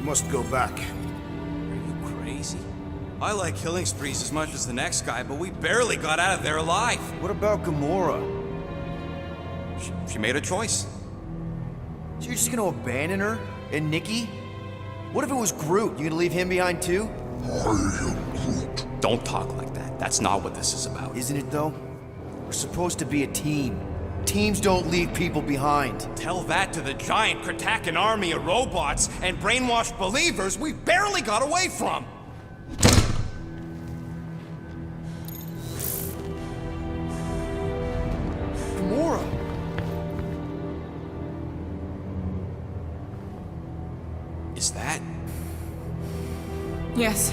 must go back. Are you crazy? I like killing sprees as much as the next guy, but we barely got out of there alive. What about Gamora? She made a choice. So you're just gonna abandon her? And Nikki? What if it was Groot? You gonna leave him behind too? Don't talk like that. That's not what this is about. Isn't it though? We're supposed to be a team. Teams don't leave people behind. Tell that to the giant Kratakan army of robots and brainwashed believers we barely got away from. Gamora! Is that? Yes,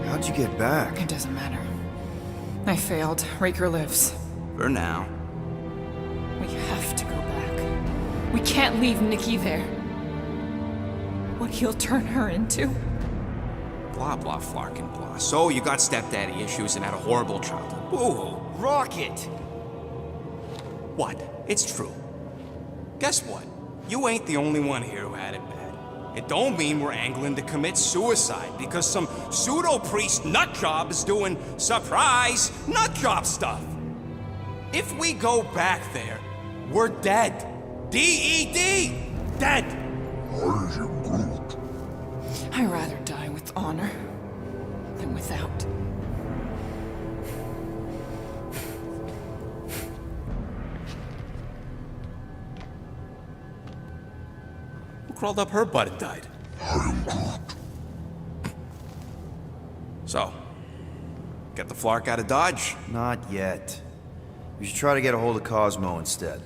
How'd you get back? it doesn't matter. I failed. Raker lives. For now. We have to go back. We can't leave Nikki there. What he'll turn her into? Blah, blah, Flarkin, blah. So you got stepdaddy issues and had a horrible childhood. Boo-hoo. Rocket! What? It's true. Guess what? You ain't the only one here who had it bad. It don't mean we're angling to commit suicide because some pseudo-priest nutjob is doing surprise nutjob stuff. If we go back there, we're dead. D-E-D! Dead! I'd rather die with honor than without. Who crawled up her butt and died? So, get the Flark out of Dodge? Not yet. We should try to get a hold of Cosmo instead.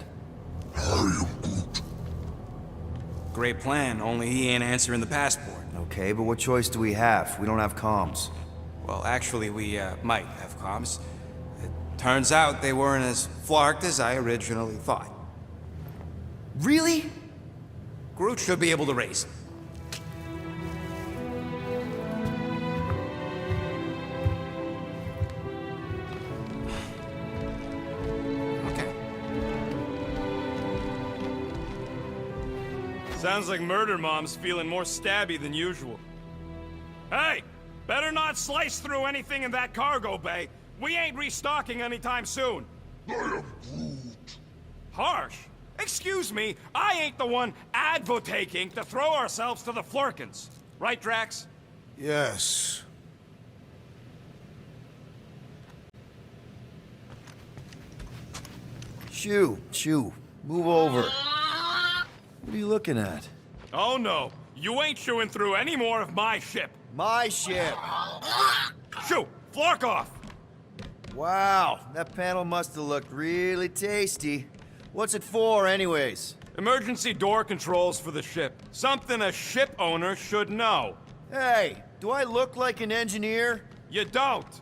Great plan, only he ain't answering the passport. Okay, but what choice do we have? We don't have comms. Well, actually, we might have comms. It turns out they weren't as flarked as I originally thought. Really? Groot should be able to raise them. Okay. Sounds like Murder Mom's feeling more stabby than usual. Hey! Better not slice through anything in that cargo bay. We ain't restocking anytime soon. I am Groot. Harsh. Excuse me, I ain't the one advocating to throw ourselves to the Flurkins. Right, Drax? Yes. Shoo, move over. What are you looking at? Oh no, you ain't chewing through any more of my ship. My ship! Shoo, Flark off! Wow, that panel must have looked really tasty. What's it for, anyways? Emergency door controls for the ship. Something a ship owner should know. Hey, do I look like an engineer? You don't.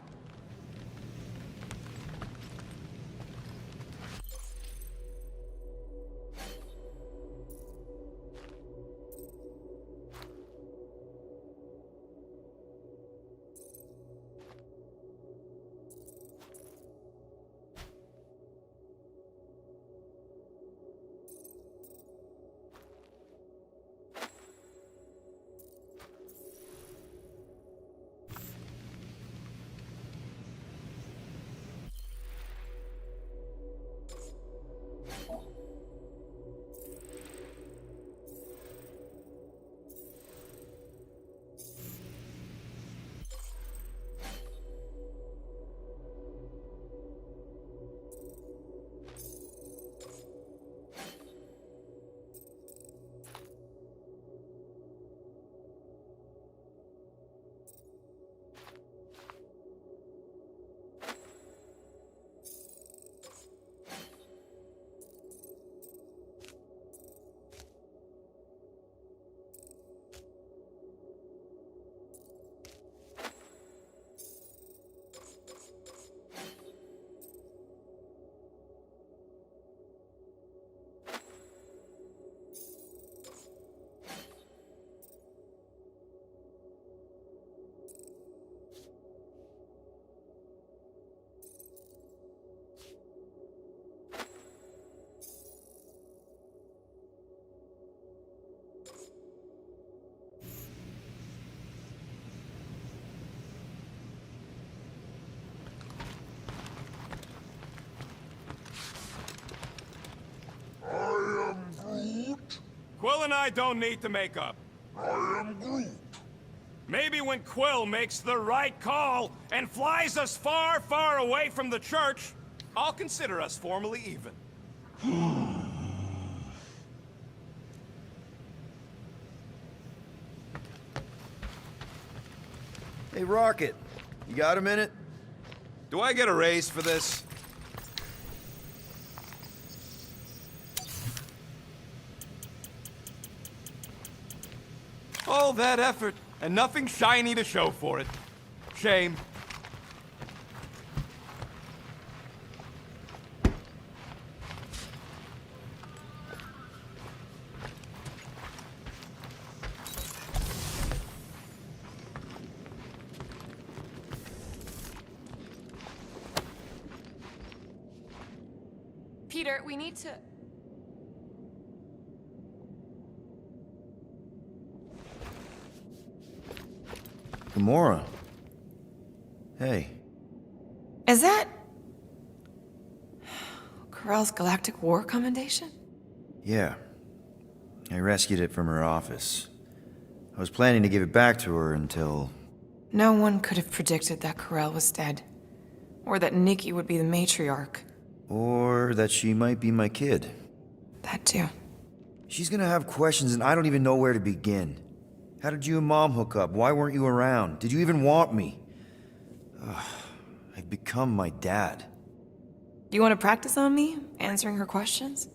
and I don't need to make up. I am Groot. Maybe when Quill makes the right call and flies us far, far away from the church, I'll consider us formally even. Hey, Rocket, you got a minute? Do I get a raise for this? All that effort, and nothing shiny to show for it. Shame. Peter, we need to... Gamora. Hey. Is that... Corell's Galactic War Commendation? Yeah. I rescued it from her office. I was planning to give it back to her until... No one could have predicted that Corell was dead. Or that Nikki would be the matriarch. Or that she might be my kid. That too. She's gonna have questions and I don't even know where to begin. How did you and Mom hook up? Why weren't you around? Did you even want me? I've become my dad. Do you want to practice on me, answering her questions?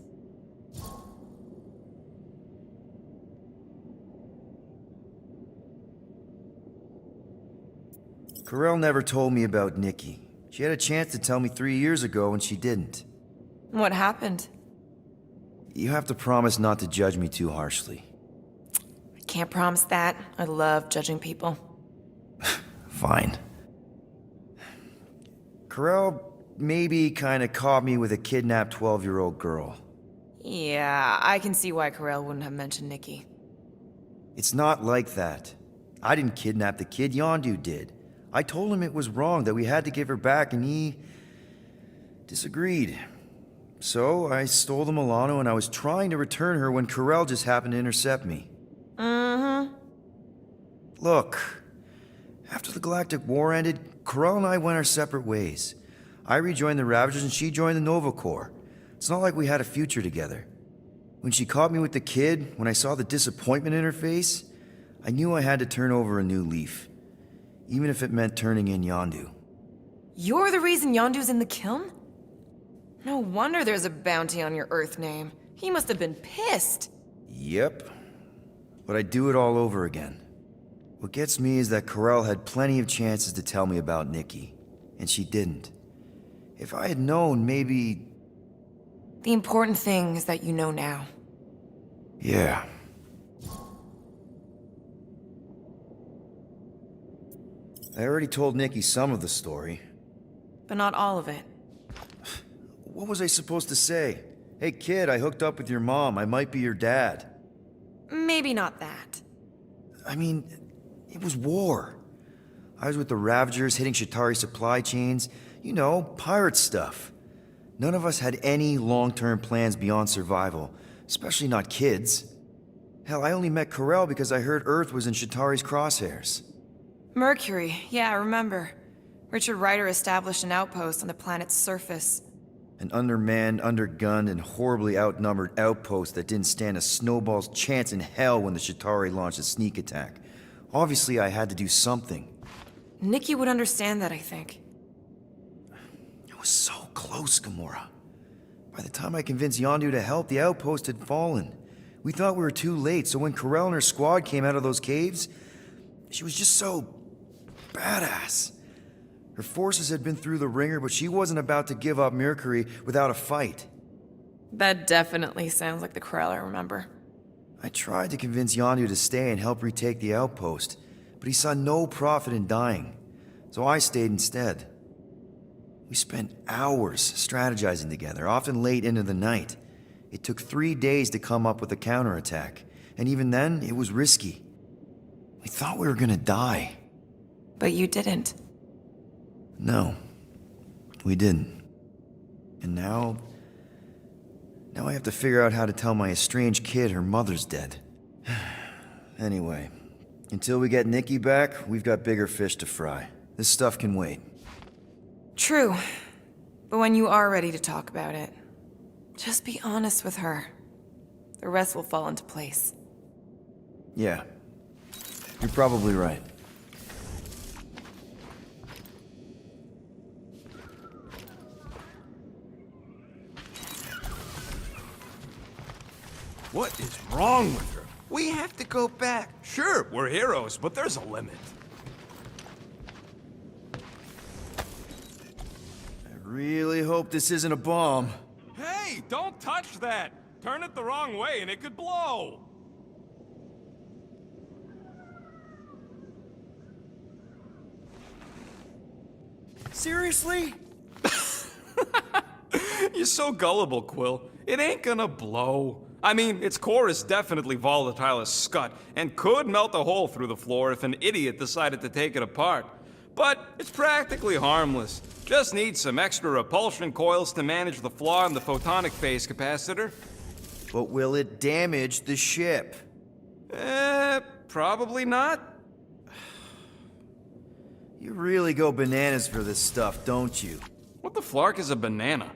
Corell never told me about Nikki. She had a chance to tell me 3 years ago and she didn't. What happened? You have to promise not to judge me too harshly. I can't promise that. I love judging people. Fine. Corell maybe kinda caught me with a kidnapped 12-year-old girl. Yeah, I can see why Corell wouldn't have mentioned Nikki. It's not like that. I didn't kidnap the kid, Yondu did. I told him it was wrong, that we had to give her back, and he... disagreed. So, I stole the Milano and I was trying to return her when Corell just happened to intercept me. Mm-hmm. Look, after the Galactic War ended, Corell and I went our separate ways. I rejoined the Ravagers and she joined the Nova Corps. It's not like we had a future together. When she caught me with the kid, when I saw the disappointment in her face, I knew I had to turn over a new leaf. Even if it meant turning in Yondu. You're the reason Yondu's in the kiln? No wonder there's a bounty on your Earth name. He must have been pissed. Yep. But I'd do it all over again. What gets me is that Corell had plenty of chances to tell me about Nikki, and she didn't. If I had known, maybe... The important thing is that you know now. Yeah. I already told Nikki some of the story. But not all of it. What was I supposed to say? Hey kid, I hooked up with your mom. I might be your dad. Maybe not that. I mean, it was war. I was with the Ravagers hitting Chitauri supply chains. You know, pirate stuff. None of us had any long-term plans beyond survival, especially not kids. Hell, I only met Corell because I heard Earth was in Chitauri's crosshairs. Mercury, yeah, I remember. Richard Rider established an outpost on the planet's surface. An undermanned, undergunned, and horribly outnumbered outpost that didn't stand a snowball's chance in hell when the Chitauri launched a sneak attack. Obviously, I had to do something. Nikki would understand that, I think. It was so close, Gamora. By the time I convinced Yondu to help, the outpost had fallen. We thought we were too late, so when Corell and her squad came out of those caves, she was just so... badass. Her forces had been through the ringer, but she wasn't about to give up Mercury without a fight. That definitely sounds like the Corell I remember. I tried to convince Yondu to stay and help retake the outpost, but he saw no profit in dying, so I stayed instead. We spent hours strategizing together, often late into the night. It took 3 days to come up with a counterattack, and even then, it was risky. We thought we were gonna die. But you didn't. No, we didn't. And Now I have to figure out how to tell my estranged kid her mother's dead. Anyway, until we get Nikki back, we've got bigger fish to fry. This stuff can wait. True. But when you are ready to talk about it, just be honest with her. The rest will fall into place. Yeah, you're probably right. What is wrong with her? We have to go back. Sure, we're heroes, but there's a limit. I really hope this isn't a bomb. Hey, don't touch that! Turn it the wrong way and it could blow! Seriously? You're so gullible, Quill. It ain't gonna blow. I mean, its core is definitely volatile as scut, and could melt a hole through the floor if an idiot decided to take it apart. But it's practically harmless. Just needs some extra repulsion coils to manage the flaw in the photonic phase capacitor. But will it damage the ship? Probably not. You really go bananas for this stuff, don't you? What the flark is a banana?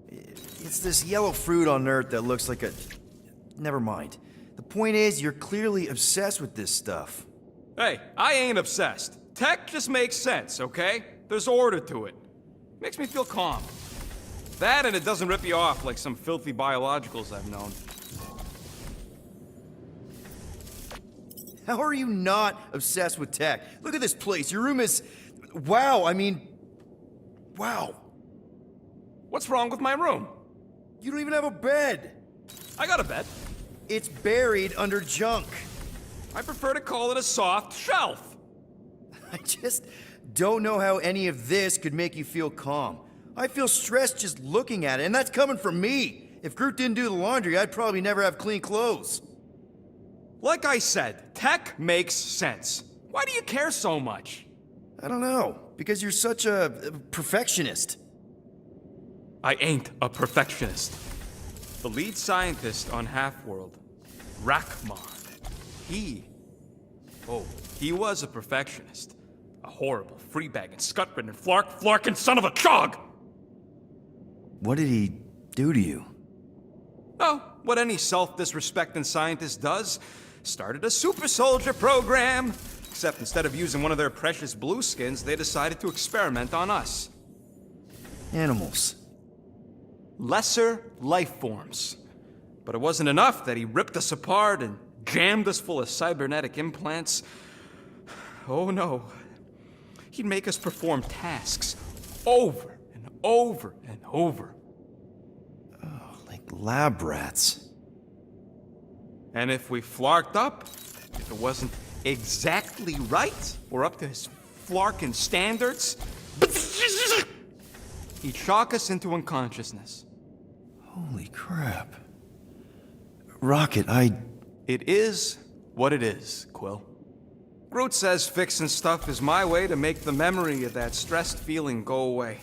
It's this yellow fruit on Earth that looks like a... Never mind. The point is, you're clearly obsessed with this stuff. Hey, I ain't obsessed. Tech just makes sense, okay? There's order to it. Makes me feel calm. That and it doesn't rip you off like some filthy biologicals I've known. How are you not obsessed with tech? Look at this place. Your room is... Wow, I mean... Wow. What's wrong with my room? You don't even have a bed. I got a bed. It's buried under junk. I prefer to call it a soft shelf. I just don't know how any of this could make you feel calm. I feel stressed just looking at it, and that's coming from me. If Groot didn't do the laundry, I'd probably never have clean clothes. Like I said, tech makes sense. Why do you care so much? I don't know, because you're such a perfectionist. I ain't a perfectionist. The lead scientist on Half-World, Rakmar, he was a perfectionist. A horrible, free-bagging, scut-ridden, flarkin' son of a chog! What did he do to you? Oh, what any self-disrespecting scientist does. Started a super soldier program. Except instead of using one of their precious blueskins, they decided to experiment on us. Animals. Lesser life forms. But it wasn't enough that he ripped us apart and jammed us full of cybernetic implants. Oh no. He'd make us perform tasks over and over and over. Like lab rats. And if we flarked up, if it wasn't exactly right, or up to his flarkin' standards, he'd shock us into unconsciousness. Holy crap. Rocket, It is what it is, Quill. Groot says fixing stuff is my way to make the memory of that stressed feeling go away.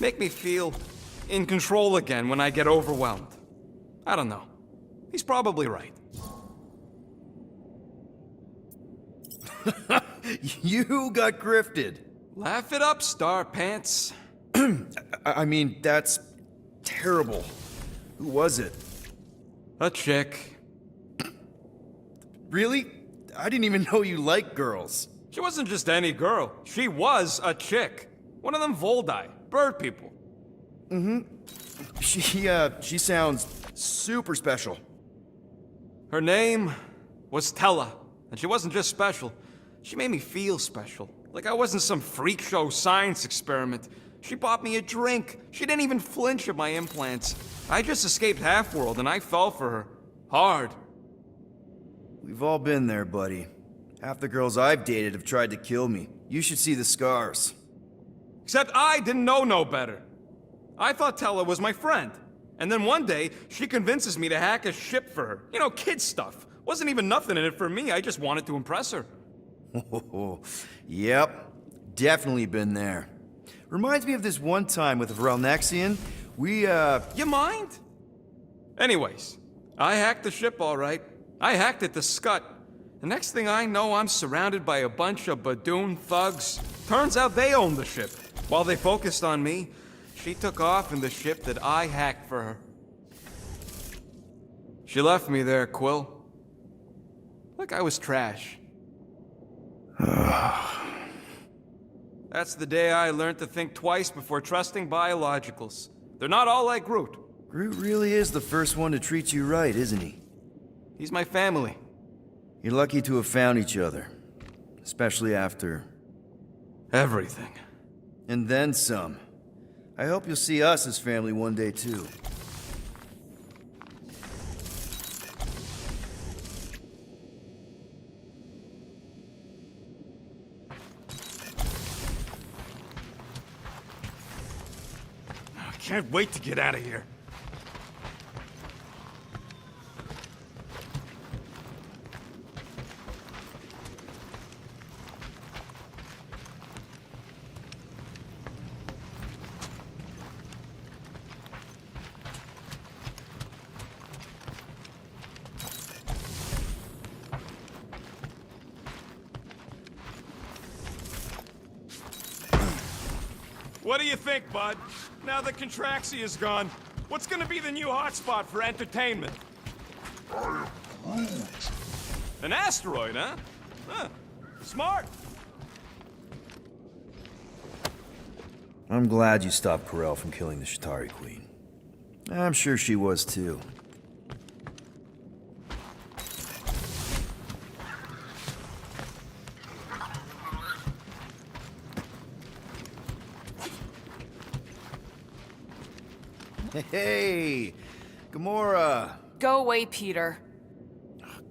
Make me feel in control again when I get overwhelmed. I don't know. He's probably right. You got grifted. Laugh it up, Star Pants. I mean, that's terrible. Who was it? A chick. Really? I didn't even know you liked girls. She wasn't just any girl. She was a chick. One of them Voldi, bird people. She sounds super special. Her name was Tella, and she wasn't just special. She made me feel special, like I wasn't some freak show science experiment. She bought me a drink. She didn't even flinch at my implants. I just escaped Half-World, and I fell for her. Hard. We've all been there, buddy. Half the girls I've dated have tried to kill me. You should see the scars. Except I didn't know no better. I thought Tella was my friend. And then one day, she convinces me to hack a ship for her. You know, kid stuff. Wasn't even nothing in it for me, I just wanted to impress her. Yep, definitely been there. Reminds me of this one time with Relnexian. You mind? Anyways, I hacked the ship all right. I hacked it to Scut. The next thing I know, I'm surrounded by a bunch of Badoon thugs. Turns out they own the ship. While they focused on me, she took off in the ship that I hacked for her. She left me there, Quill. Like I was trash. That's the day I learned to think twice before trusting biologicals. They're not all like Groot. Groot really is the first one to treat you right, isn't he? He's my family. You're lucky to have found each other. Especially after... Everything. And then some. I hope you'll see us as family one day, too. I can't wait to get out of here. What do you think, bud? Now that Contraxi is gone, what's gonna be the new hotspot for entertainment? An asteroid, huh? Huh. Smart. I'm glad you stopped Corel from killing the Shatari Queen. I'm sure she was, too. Hey, Gamora. Go away, Peter.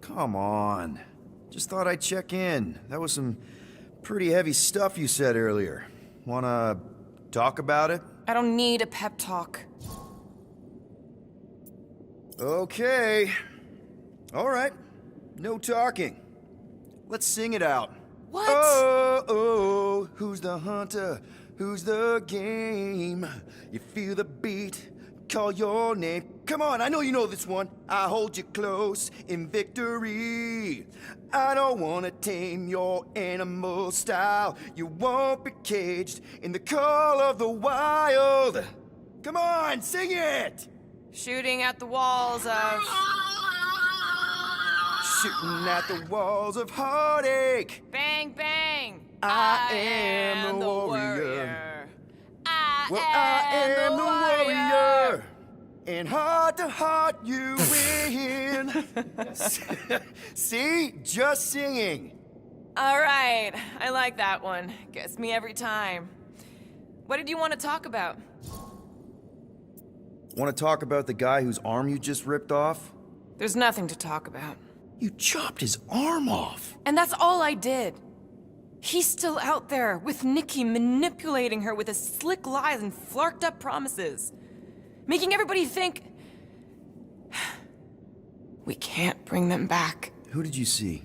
Come on. Just thought I'd check in. That was some pretty heavy stuff you said earlier. Wanna talk about it? I don't need a pep talk. Okay. All right. No talking. Let's sing it out. What? Oh, oh, who's the hunter? Who's the game? You feel the beat, call your name. Come on, I know you know this one. I hold you close in victory. I don't wanna tame your animal style. You won't be caged in the call of the wild. Come on, sing it! Shooting at the walls of... Shooting at the walls of heartache. Bang, bang! I am the warrior. I am the warrior. And heart to heart you win. See? Just singing. All right, I like that one. Gets me every time. What did you want to talk about? Want to talk about the guy whose arm you just ripped off? There's nothing to talk about. You chopped his arm off. And that's all I did. He's still out there with Nikki manipulating her with his slick lies and flarked up promises. Making everybody think... we can't bring them back. Who did you see?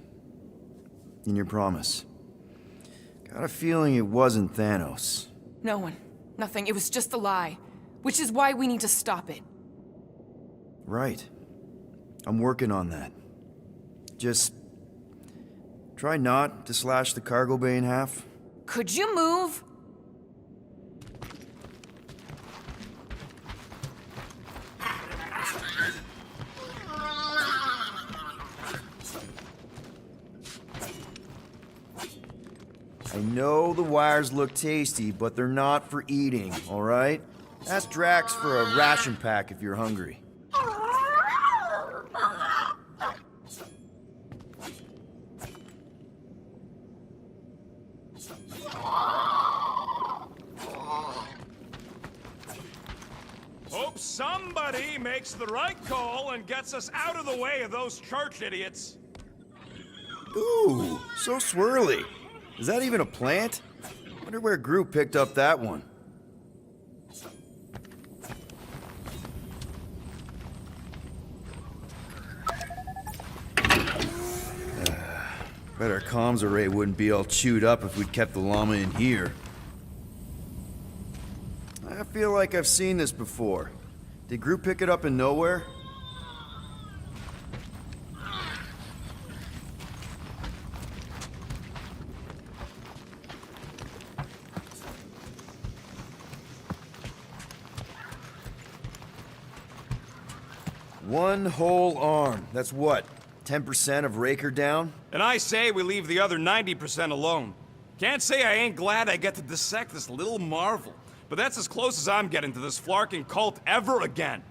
In your promise? Got a feeling it wasn't Thanos. No one. Nothing. It was just a lie. Which is why we need to stop it. Right. I'm working on that. Just... try not to slash the cargo bay in half. Could you move? I know the wires look tasty, but they're not for eating, all right? Ask Drax for a ration pack if you're hungry. Hope somebody makes the right call and gets us out of the way of those church idiots. Ooh, so swirly. Is that even a plant? Wonder where Groot picked up that one. Bet our comms array wouldn't be all chewed up if we'd kept the llama in here. I feel like I've seen this before. Did Groot pick it up in nowhere? One whole arm. That's what? 10% of Raker down? And I say we leave the other 90% alone. Can't say I ain't glad I get to dissect this little marvel, but that's as close as I'm getting to this Flarkin cult ever again.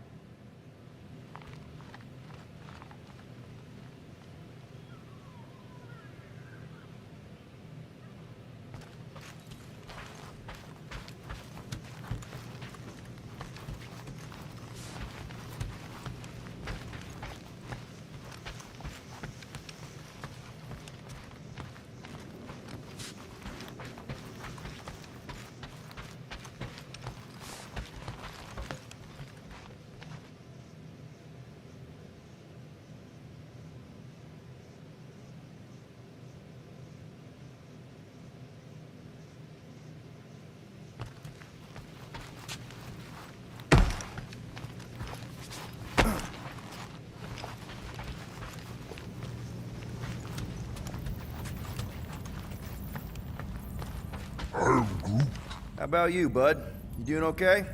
How about you, bud? You doing okay?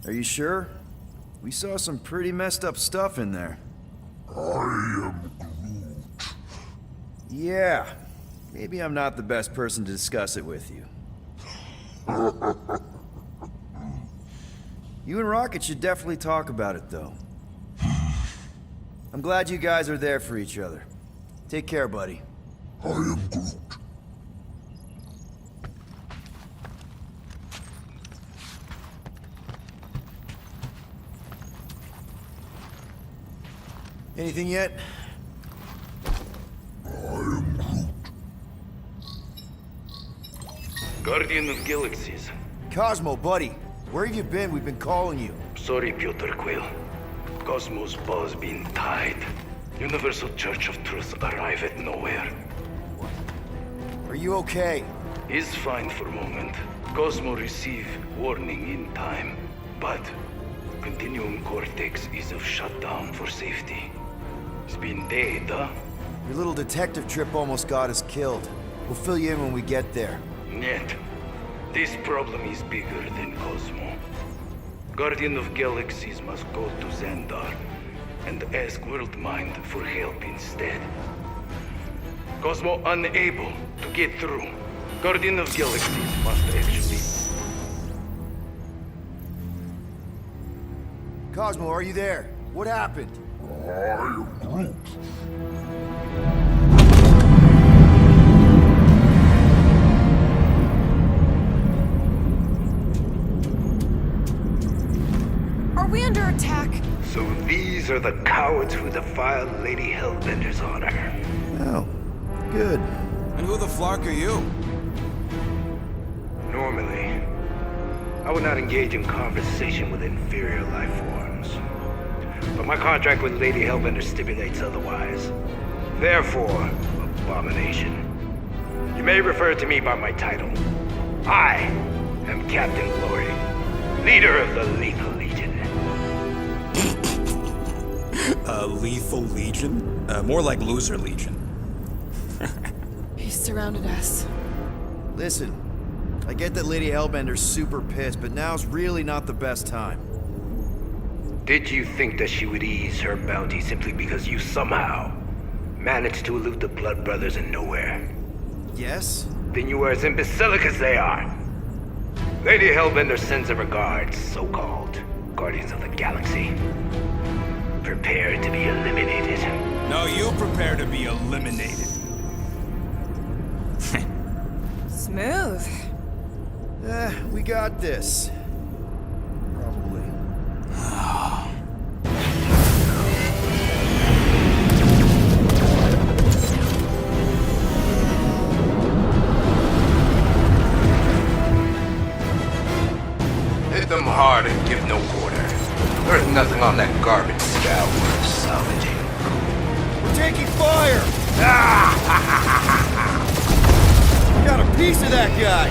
Are you sure? We saw some pretty messed up stuff in there. I am Groot. Yeah. Maybe I'm not the best person to discuss it with you. You and Rocket should definitely talk about it, though. I'm glad you guys are there for each other. Take care, buddy. I am Groot. Anything yet? Guardian of Galaxies. Cosmo, buddy. Where have you been? We've been calling you. Sorry, Piotr Quill. Cosmos ball's been tied. Universal Church of Truth arrive at nowhere. Are you okay? Is fine for a moment. Cosmo receive warning in time. But Continuum Cortex is of shutdown for safety. It's been dead, huh? Your little detective trip almost got us killed. We'll fill you in when we get there. Yet, this problem is bigger than Cosmo. Guardian of Galaxies must go to Xandar and ask Worldmind for help instead. Cosmo unable to get through. Guardian of Galaxies must actually... Cosmo, are you there? What happened? I am Groot. Are we under attack? So these are the cowards who defiled Lady Hellbender's honor. Oh, good. And who the flark are you? Normally, I would not engage in conversation with inferior life forms. But my contract with Lady Hellbender stipulates otherwise. Therefore, abomination. You may refer to me by my title. I am Captain Glory, leader of the Lethal Legion. Lethal Legion? More like Loser Legion. He surrounded us. Listen, I get that Lady Hellbender's super pissed, but now's really not the best time. Did you think that she would ease her bounty simply because you somehow managed to elude the Blood Brothers in nowhere? Yes? Then you are as imbecilic as they are. Lady Hellbender sends her regards, so-called Guardians of the Galaxy. Prepare to be eliminated. No, you prepare to be eliminated. Smooth. We got this. Probably. Hit them hard and give no quarter. There's nothing on that garbage scow worth salvaging. We're taking fire! Got a piece of that guy!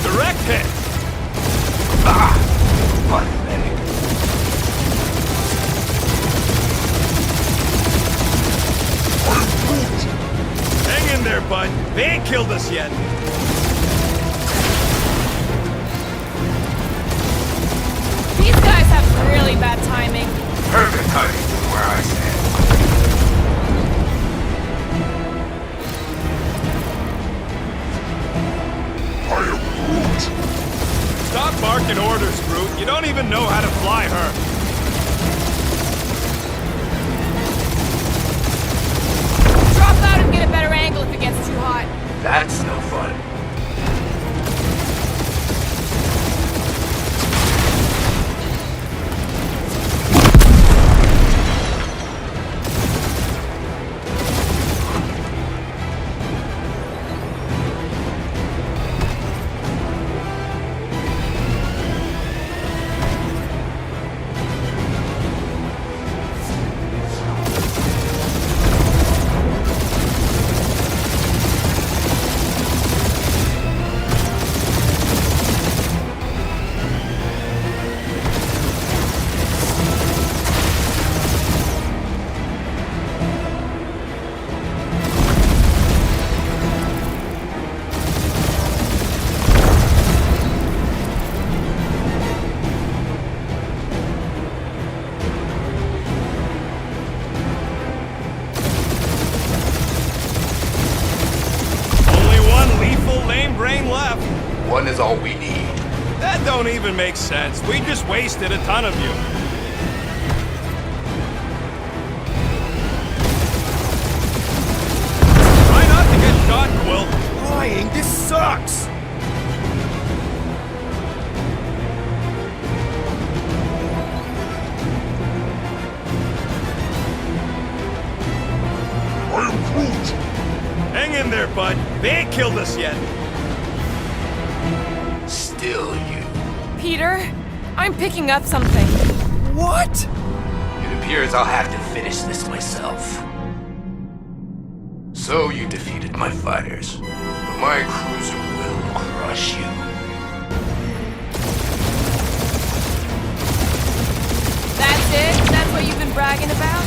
Direct hit! Pathetic. Hang in there, bud. They ain't killed us yet. really bad timing. Perfect timing from where I stand. I am Groot. Stop barking orders, Groot. You don't even know how to fly her. Drop out and get a better angle if it gets too hot. That's no fun. One is all we need. That don't even make sense. We just wasted a ton of you. Try not to get shot, Quill. Flying, this sucks! I am Groot. Hang in there, bud. They ain't killed us yet. Still you. Peter, I'm picking up something. What? It appears I'll have to finish this myself. So you defeated my fighters, but my cruiser will crush you. That's it? That's what you've been bragging about?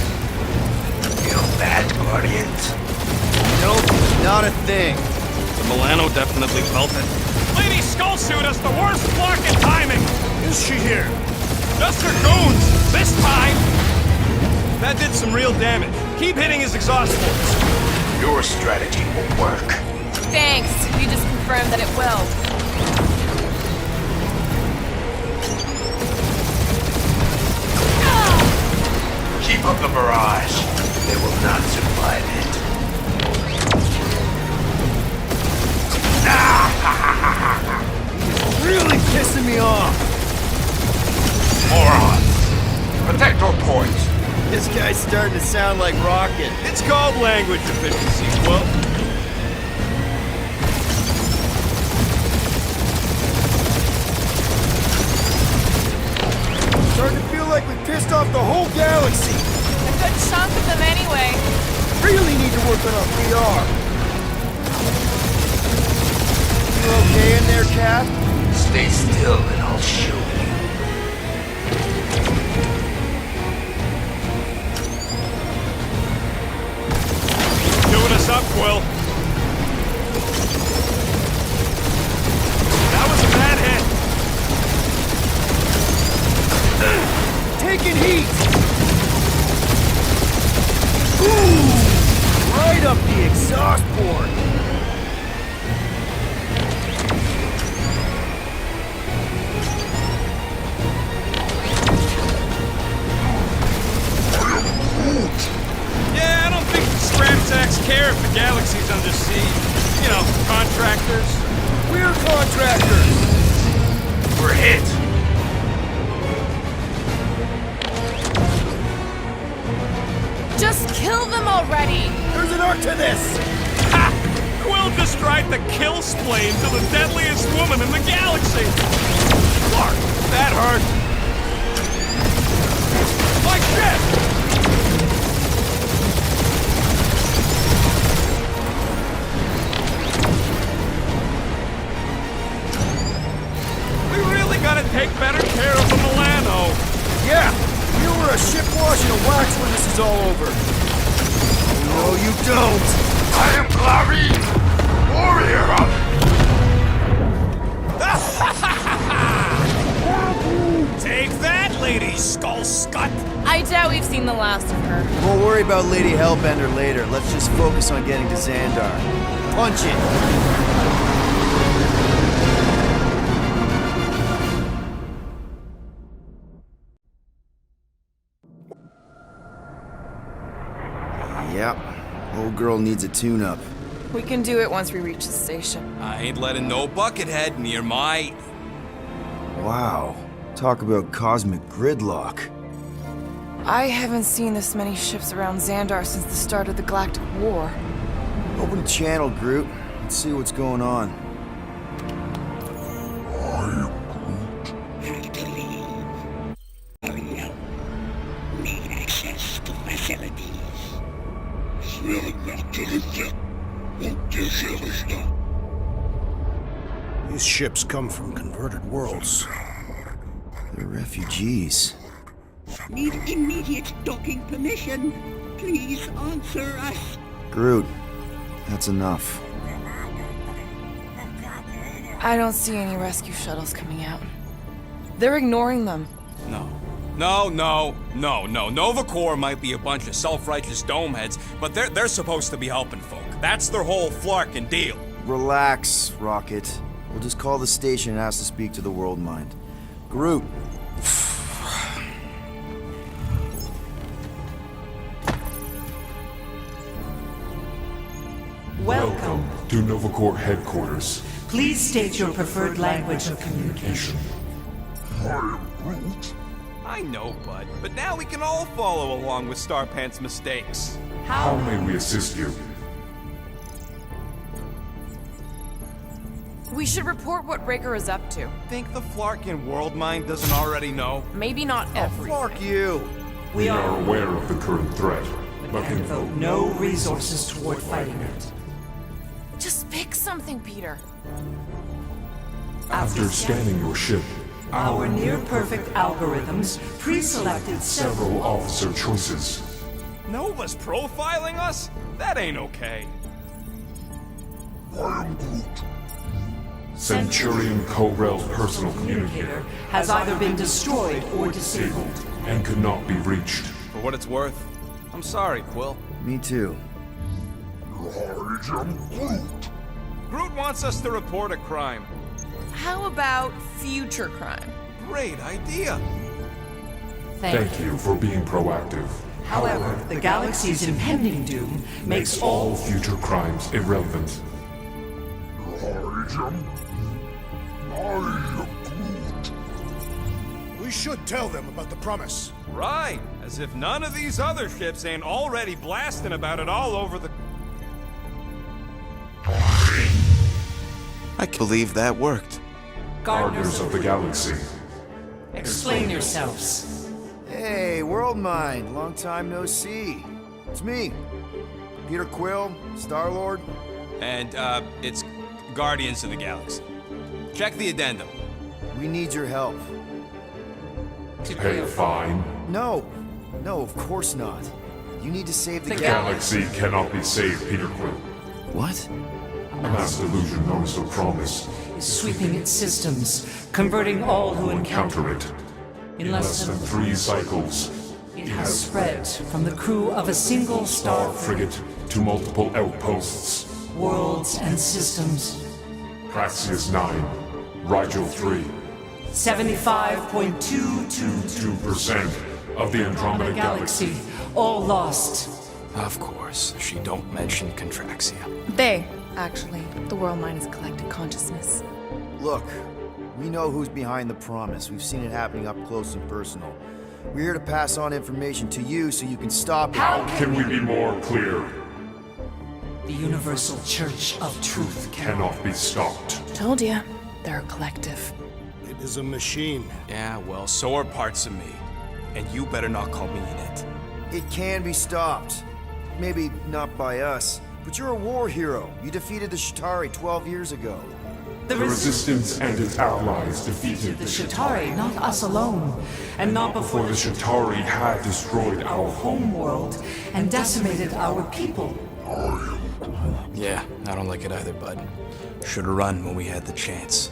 Feel that, Guardians? Nope, not a thing. The Milano definitely felt it. Lady Skullsuit has the worst luck and timing! Is she here? Just her goons! This time! That did some real damage. Keep hitting his exhaust ports. Your strategy will work. Thanks. You just confirmed that it will. Keep up the barrage. They will not survive it. Really pissing me off. Morons! Protect your points. This guy's starting to sound like Rocket. It's called language efficiency, Quill. Starting to feel like we pissed off the whole galaxy. A good chunk of them anyway. Really need to work on our PR. You okay in there, Cap? Stay still and I'll show you. Doing us up, Quill. That was a bad hit. Taking heat! Ooh! Right up the exhaust port! Yeah, I don't think the scrap sacks care if the galaxy's under siege. You know, contractors. We're contractors! We're hit. Just kill them already! There's an art to this! Ha! Quill just tried to kill Splane to the deadliest woman in the galaxy! Clark, that hurt! Like shit! We really gotta take better care of the Milano! Yeah! You were a ship wash and a wax when this is all over. No, you don't! I am Clary, warrior of... Take that, lady, skull scut! I doubt we've seen the last of her. We'll worry about Lady Hellbender later. Let's just focus on getting to Xandar. Punch it! Yep. Old girl needs a tune-up. We can do it once we reach the station. I ain't letting no buckethead near my... Wow. Talk about cosmic gridlock. I haven't seen this many ships around Xandar since the start of the Galactic War. Open the channel, Groot. Let's see what's going on. Need access to facilities. These ships come from converted worlds. They're refugees. Need immediate docking permission. Please answer us. Groot, that's enough. I don't see any rescue shuttles coming out. They're ignoring them. No. Nova Corps might be a bunch of self-righteous domeheads, but they're supposed to be helping folk. That's their whole flarkin' deal. Relax, Rocket. We'll just call the station and ask to speak to the World Mind. Groot. Welcome to Nova Corps headquarters. Please state your preferred language of communication. I am Groot. I know, Bud, but now we can all follow along with Starpant's mistakes. How may we assist you? We should report what Raker is up to. Think the Flarkin World Mind doesn't already know? Maybe not everything. Fuck you! We are aware of the current threat, but And can devote no resources toward fighting it. Just pick something, Peter. after scanning your ship, Our near-perfect algorithms pre-selected several officer choices. Nova's profiling us? That ain't okay. I am Groot. Centurion Ko-Rel's personal communicator has either been destroyed or disabled. and could not be reached. For what it's worth, I'm sorry, Quill. Me too. I am Groot. Groot wants us to report a crime. How about future crime? Great idea. Thank you for being proactive. However, the galaxy's impending doom makes all All future crimes irrelevant. I am Groot. We should tell them about the promise. Right, as if none of these other ships ain't already blasting about it all over the... I can't believe that worked. Gardeners of the Galaxy. Explain yourselves. Hey, World Mind. Long time no see. It's me. Peter Quill, Star-Lord. And, it's Guardians of the Galaxy. Check the addendum. We need your help. Pay a fine. No. No, of course not. You need to save the The Galaxy cannot be saved, Peter Quill. What? A mass delusion known as the Promise. Sweeping its systems, converting all who encounter Encounter it. in Less than 3 cycles, it has spread from the crew of a single star frigate to multiple outposts. worlds and systems. Praxius 9, Rigel 3, 75.222% 2% of the Andromeda Galaxy. all lost. Of course, she don't mention Contraxia. They, actually. The World Mind is collective consciousness. Look, we know who's behind the promise. We've seen it happening up close and personal. We're here to pass on information to you so you can stop it. How can we be more clear? The Universal Church of Truth Cannot be stopped. Told ya. They're a collective. It is a machine. Yeah, well, so are parts of me. And you better not call me in it. It can be stopped. Maybe not by us, but you're a war hero. You defeated the Shatari 12 years ago. The The Resistance and its allies defeated The Shatari, not us alone, and not before before the Shatari had destroyed our home. homeworld and decimated our people. Yeah, I don't like it either, bud. Should've run when we had the chance.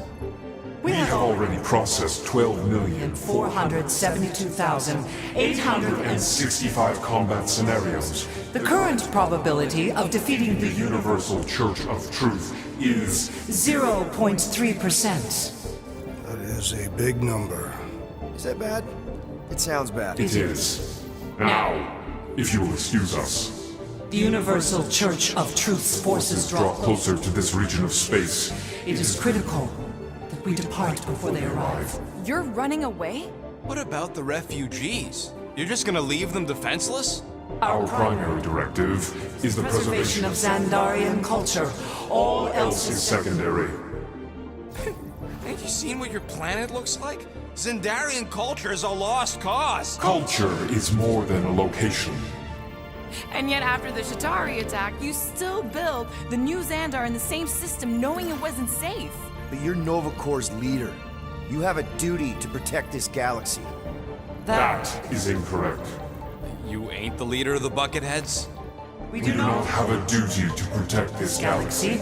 We have already processed 12,472,865 65 combat scenarios. The current probability of defeating The the Universal Church of Truth is 0.3%. That is a big number. Is that bad? It sounds bad. It is. Now, if you will excuse us, The Universal Church of Truth's forces draw closer to this region of space. It is critical that we depart before they arrive. You're running away? What about the refugees? You're just gonna leave them defenseless? Our primary directive is the Preservation of Xandarian culture. All else is secondary. Ain't you seen what your planet looks like? Zendarian culture is a lost cause. Culture is more than a location. And yet after the Shatari attack, you still build the new Xandar in the same system knowing it wasn't safe. But you're Nova Corps' leader. You have a duty to protect this galaxy. That is incorrect. You ain't the leader of the Bucketheads? We We do not have a duty to protect this galaxy.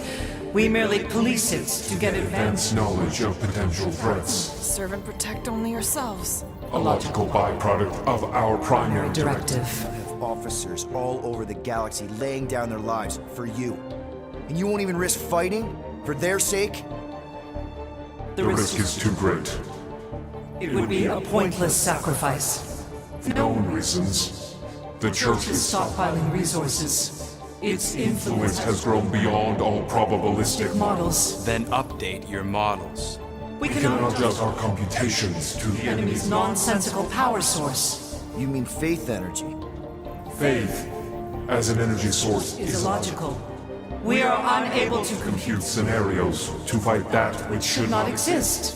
We merely police it to get Advance knowledge of potential threats. Serve and protect only yourselves. A logical byproduct of our primary directive. directive. I have officers all over the galaxy laying down their lives for you. And you won't even risk fighting? For their sake? The risk is too great. It would be a pointless sacrifice. For known reasons, the Church is Stockpiling resources. Its influence has grown beyond all probabilistic models. Then update your models. We We cannot adjust our computations to the enemy's enemy's nonsensical power source You mean faith energy? faith as an energy source is is illogical. We are unable to compute scenarios to fight that which should not not exist.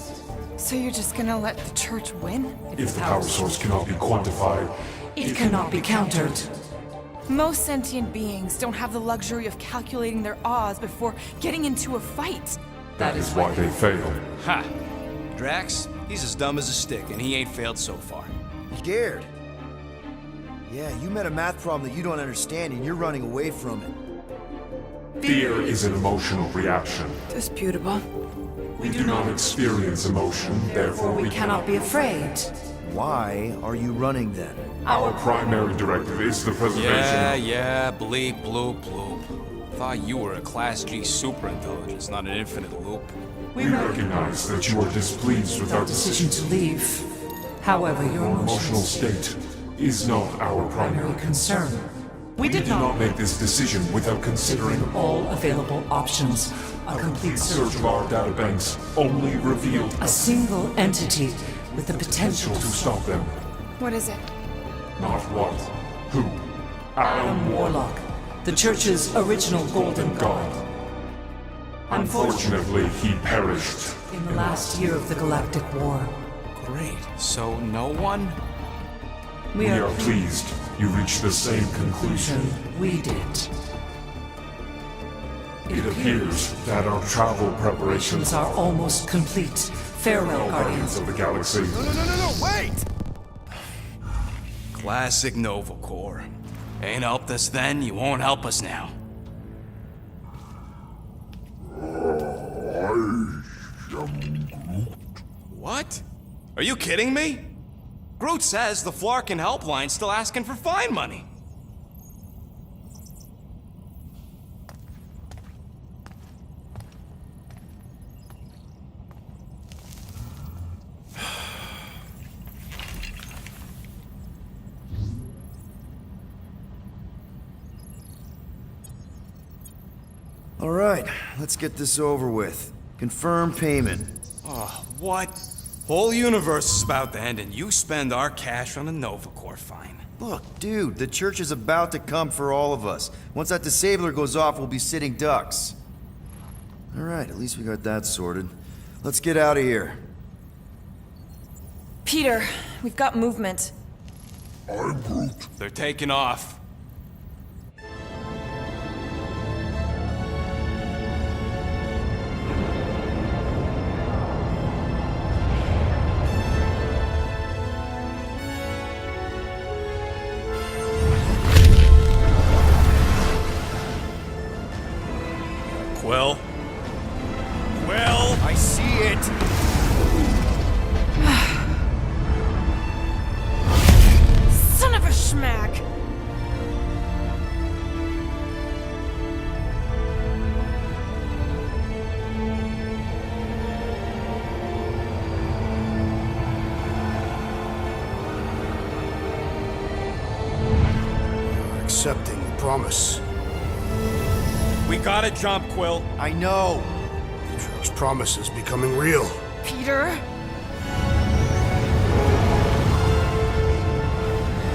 So you're just gonna let the church win? If the power source cannot be quantified, It cannot be countered. Most sentient beings don't have the luxury of calculating their odds before getting into a fight. that is why they fail. Ha! Drax, he's as dumb as a stick, and he ain't failed so far. Scared? Yeah, you met a math problem that you don't understand and you're running away from it. Fear is an emotional reaction. Disputable. We do not experience emotion, therefore We cannot be afraid. Why are you running then? Our primary directive is the preservation Yeah, bleep, bloop, bloop. Thought you were a Class G superintelligence, not an infinite loop. We recognize that you are displeased with our Decision decision. to leave. However, your Emotional emotions state is not our primary primary. concern. We did not make this decision without considering All available options. A complete search. search of our databanks only revealed A single entity with the potential to stop them. What is it? Not what, who, Adam Warlock, the Church's original golden god. Unfortunately, he perished. In the last year of the Galactic War, Great. So no one? we We are are pleased you reached the same conclusion. we did. It appears that our travel preparations Are almost complete. Farewell, Guardians Guardians. of the Galaxy. No, wait! Classic Nova Corps. Ain't helped us then, you won't help us now. What? Are you kidding me? Groot says the Flarkin helpline's still asking for fine money. All right, let's get this over with. Confirm payment. What? Whole universe is about to end and you spend our cash on a Nova Corps fine. Look, dude, the church is about to come for all of us. Once that disabler goes off, we'll be sitting ducks. All right, at least we got that sorted. Let's get out of here. Peter, we've got movement. They're taking off. Quill? Quill? I see it! a schmack! You're accepting the promise. We gotta jump, Quill. I know. Petro's promise is becoming real. Peter?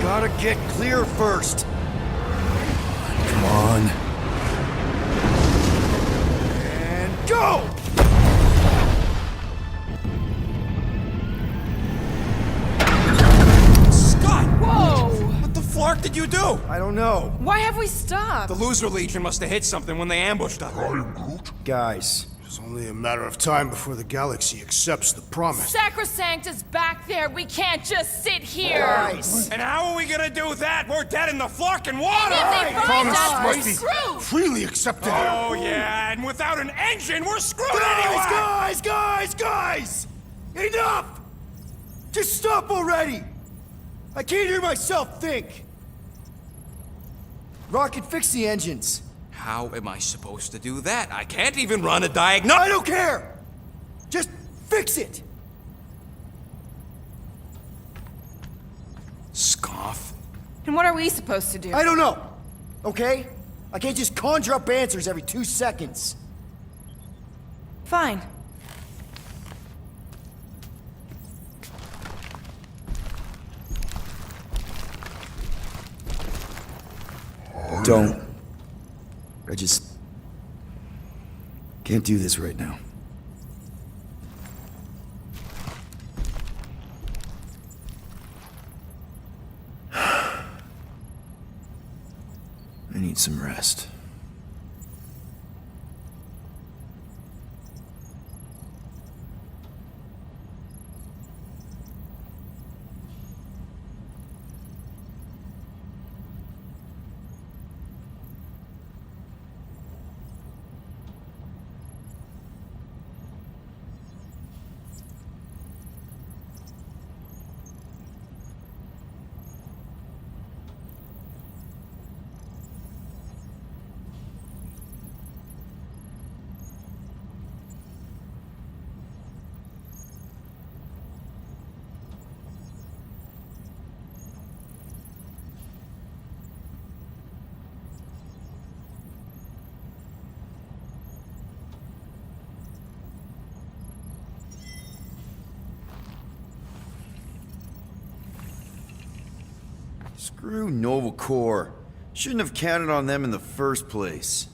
Gotta get clear first. Come on. And go! Scott! Whoa! What the flark did you do? I don't know. Why have we stopped? The Loser Legion must have hit something when they ambushed us. Guys, It's only a matter of time before the galaxy accepts the promise. Sacrosanct is back there. We can't just sit here. guys. And how are we gonna do that? We're dead in the flarkin' water! If they find Promise us, must we're be screwed. freely accepted. Oh yeah, and without an engine, we're screwed Guys, anyway! guys! Enough! Just stop already! I can't hear myself think! Rocket, fix the engines. How am I supposed to do that? I can't even run a diagnostic. I don't care! Just fix it! Scoff. And what are we supposed to do? I don't know, okay? I can't just conjure up answers every 2 seconds. Fine. Don't. I just can't do this right now. I need some rest. Screw Nova Corps. Shouldn't have counted on them in the first place.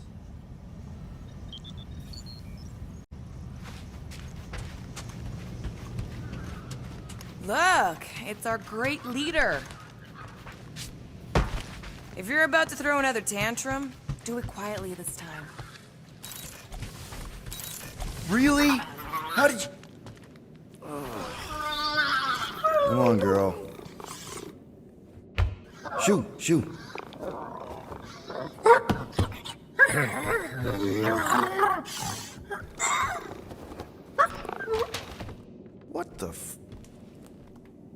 Look, it's our great leader. If you're about to throw another tantrum, do it quietly this time. Really? How did you... Come on, girl. Shoo. What the f...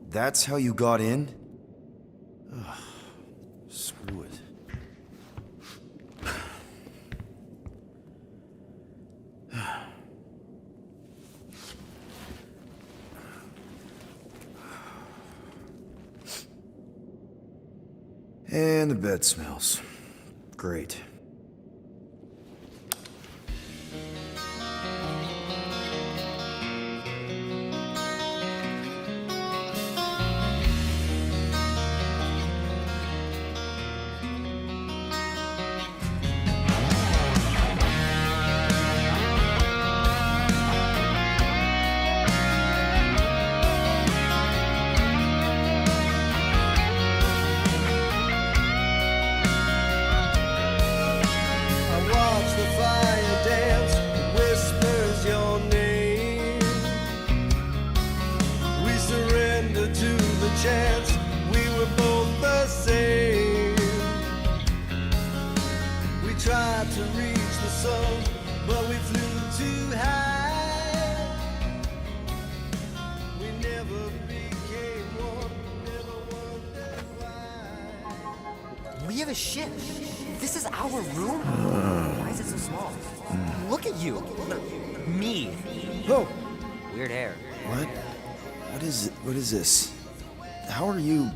That's how you got in? Ugh. Screw it. And the bed smells. Great. chance we were both the same. We tried to reach the sun, but we flew too high. We never became one, never wondered why. give a shit. This is our room? Why is it so small? Look at you. Me. Oh, Weird hair. what? What is this? How are you...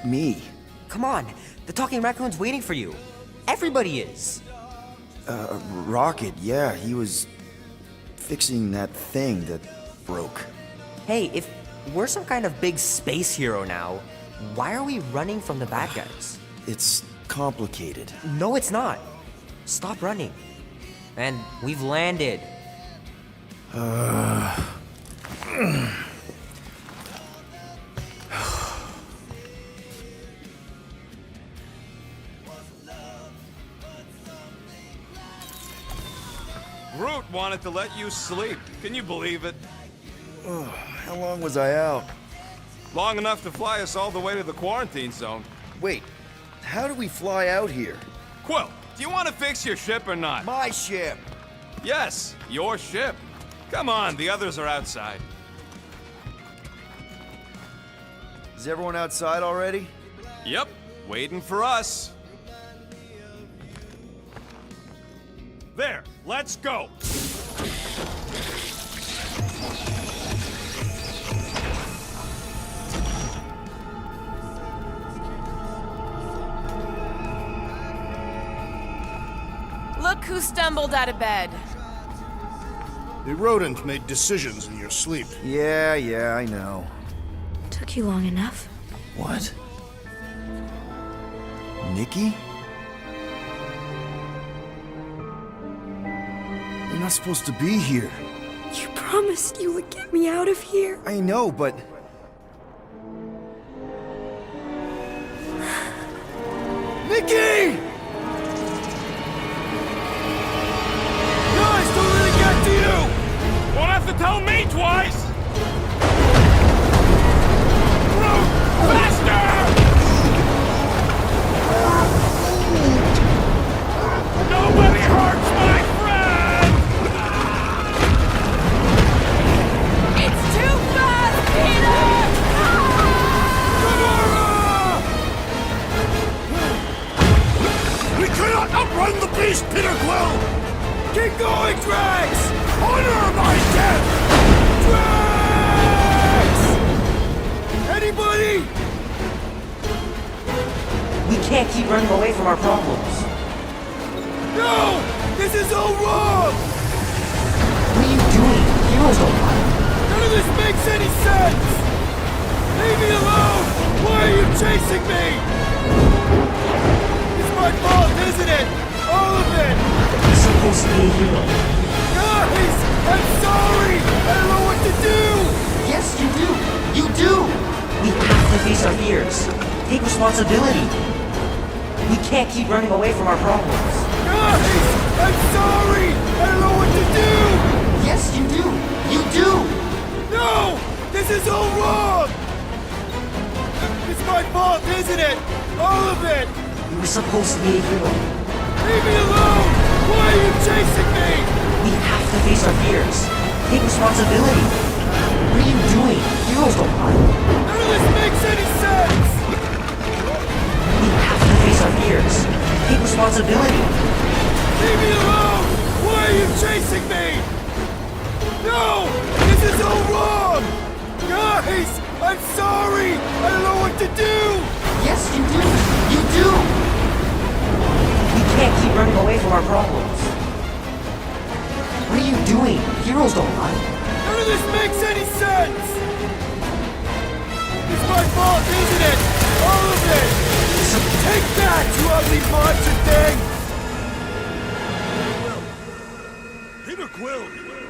me? Come on. The talking raccoon's waiting for you. Everybody is. Rocket, yeah, he was fixing that thing that broke. Hey, if we're some kind of big space hero now, why are we running from the bad guys? It's complicated. No, it's not. Stop running. And we've landed. Groot wanted to let you sleep. Can you believe it? How long was I out? Long enough to fly us all the way to the quarantine zone. Wait, how do we fly out here? Quill, do you want to fix your ship or not? My ship! Yes, your ship. Come on, the others are outside. Is everyone outside already? Yep, waiting for us. There, let's go. Look who stumbled out of bed. The rodent made decisions in your sleep. Yeah, I know. Took you long enough. What? Nikki? You're not supposed to be here. You promised you would get me out of here. I know, but... Nikki! Guys, don't let it get to you! Won't have to tell me twice! Groot, faster! Nobody hurts my friend! It's too fast, Peter! We cannot outrun the beast, Peter Quill! Keep going, Drax! Honor my death! Drax! Anybody? We can't keep running away from our problems. No! This is all wrong! What are you doing? Heroes don't run. None of this makes any sense! Leave me alone! Why are you chasing me? It's my fault, isn't it? All of it! You're supposed to be a hero. Guys! I'm sorry! I don't know what to do! Yes, you do. You do. We have to face our fears. Take responsibility. We can't keep running away from our problems. Guys! I'm sorry! I don't know what to do! Yes, you do. You do. No! This is all wrong! It's my fault, isn't it? All of it! You were supposed to be a hero. Leave me alone! Why are you chasing me? We have to face our fears. Take responsibility. What are you doing? Heroes don't run. None of this makes any sense! We have to face our fears. Take responsibility. Leave me alone! Why are you chasing me? No! This is all wrong! Guys! I'm sorry! I don't know what to do! Yes, you do. You do. We can't keep running away from our problems. What are you doing? Heroes don't run. None of this makes any sense! It's my fault, isn't it? All of it! Take that, you ugly monster thing! Peter Quill!